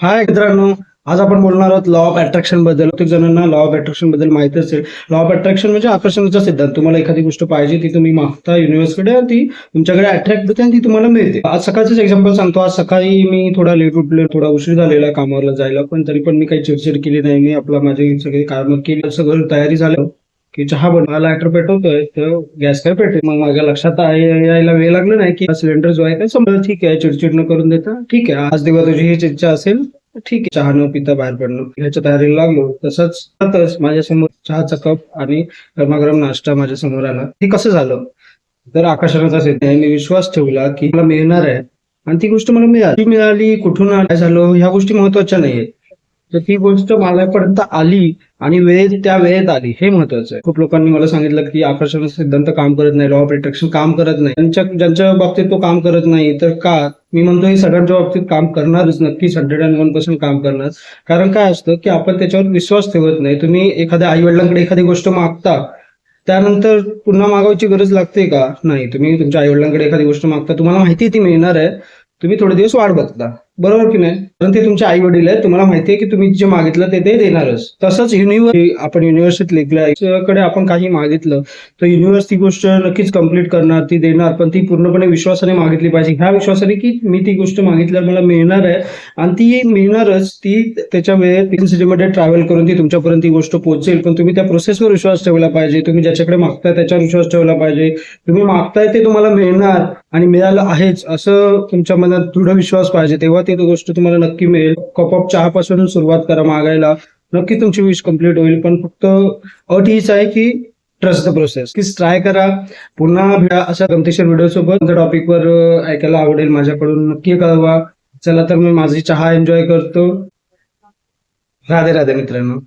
हाय मित्रांनो, आज आपण बोलणार आहोत लॉ ऑफ अट्रॅक्शन बद्दल. प्रत्येक जणांना लॉ ऑफ अट्रॅक्शन बद्दल माहिती असेल. लॉ ऑफ अट्रॅक्शन म्हणजे आकर्षणाचा सिद्धांत. तुम्हाला एखादी गोष्ट पाहिजे ती तुम्ही मागता युनिव्हर्सकडे आणि ती तुमच्याकडे अट्रॅक्ट होते आणि ती तुम्हाला मिळते. आज सकाळचंच एक्झाम्पल सांगतो. आज सकाळी मी थोडा लेट उठलो, थोडा उशीर झालेला कामाला जायला, पण तरी पण मी काही चिडचिड केली नाही. मी आपला माझी सगळी कामं केली, सगळं तयारी झालं की चहा बनवायला लायटर पेटवतोय तर गॅस काय पेटेल. मग माझ्या लक्षात यायला वेळ लागला नाही की सिलेंडर जो आहे ते समजा ठीक आहे, चिडचिड न करून देता ठीक आहे, आज दिवस तुझी हीच इच्छा असेल ठीक आहे, चहा न पिता बाहेर पडणं ह्याच्या तयारीला लागलो. तसंच माझ्यासमोर चहाचा कप आणि गरमागरम नाश्ता माझ्या समोर आला. हे कसं झालं? तर आकर्षणाचा सिद्धांत आहे. मी विश्वास ठेवला की मला मिळणार आहे आणि ती गोष्ट मला मिळाली. ती मिळाली कुठून काय झालं ह्या गोष्टी महत्वाच्या नाहीये. तर ती गोष्ट माझ्यापर्यंत आली आणि त्या वेळेत आली हे महत्वाचं आहे. खूप लोकांनी मला सांगितलं की आकर्षणाचा सिद्धांत काम करत नाही, लॉ ऑफ अट्रॅक्शन काम करत नाही. ज्यांच्या बाबतीत तो काम करत नाही तर का? मी म्हणतो हे सगळ्यांच्या बाबतीत काम करणारच, नक्कीच 101% काम करणार. कारण काय असतं की आपण त्याच्यावर विश्वास ठेवत नाही. तुम्ही एखाद्या आई वडिलांकडे एखादी गोष्ट मागता, त्यानंतर पुन्हा मागवायची गरज लागते का? नाही. तुम्ही तुमच्या आई वडिलांकडे एखादी गोष्ट मागता, तुम्हाला माहिती आहे ती मिळणार आहे, तुम्ही थोडे दिवस वाट बघता, बरोबर की नाही? कारण ते तुमचे आई वडील आहेत, तुम्हाला माहिती आहे की तुम्ही जे मागितलं ते ते देणारच. तसंच आपण युनिव्हर्सिटीत लिहिलंय, कडे आपण काही मागितलं तर युनिव्हर्स ती गोष्ट नक्कीच कम्प्लीट करणार, ती देणार, पण ती पूर्णपणे विश्वासाने मागितली पाहिजे. ह्या विश्वासाने की मी ती गोष्ट मागितल्यावर मला मिळणार आहे आणि ती मिळणारच. ती त्याच्या वेळेत सिटीमध्ये ट्रॅव्हल करून ती तुमच्यापर्यंत ती गोष्ट पोहोचेल. पण तुम्ही त्या प्रोसेसवर विश्वास ठेवला पाहिजे. तुम्ही ज्याच्याकडे मागताय त्याच्यावर विश्वास ठेवला पाहिजे. तुम्ही मागताय ते तुम्हाला मिळणार आणि मिळालं आहेच असं तुमच्या मनात दृढ विश्वास पाहिजे. तेव्हा ती गोष्ट तुम्हाला नक्की मिळेल. कप ऑफ चहापासून सुरुवात करा मागायला, नक्की तुमची विश कम्प्लीट होईल. पण फक्त अट हीच आहे की ट्रस्ट द प्रोसेस. की ट्राय करा. पुन्हा भेटा अशा गमतीशीर व्हिडिओ सोबत. टॉपिकवर ऐकायला आवडेल माझ्याकडून, नक्की कळवा. चला तर मी माझी चहा एन्जॉय करतो. राधे राधे मित्रांनो.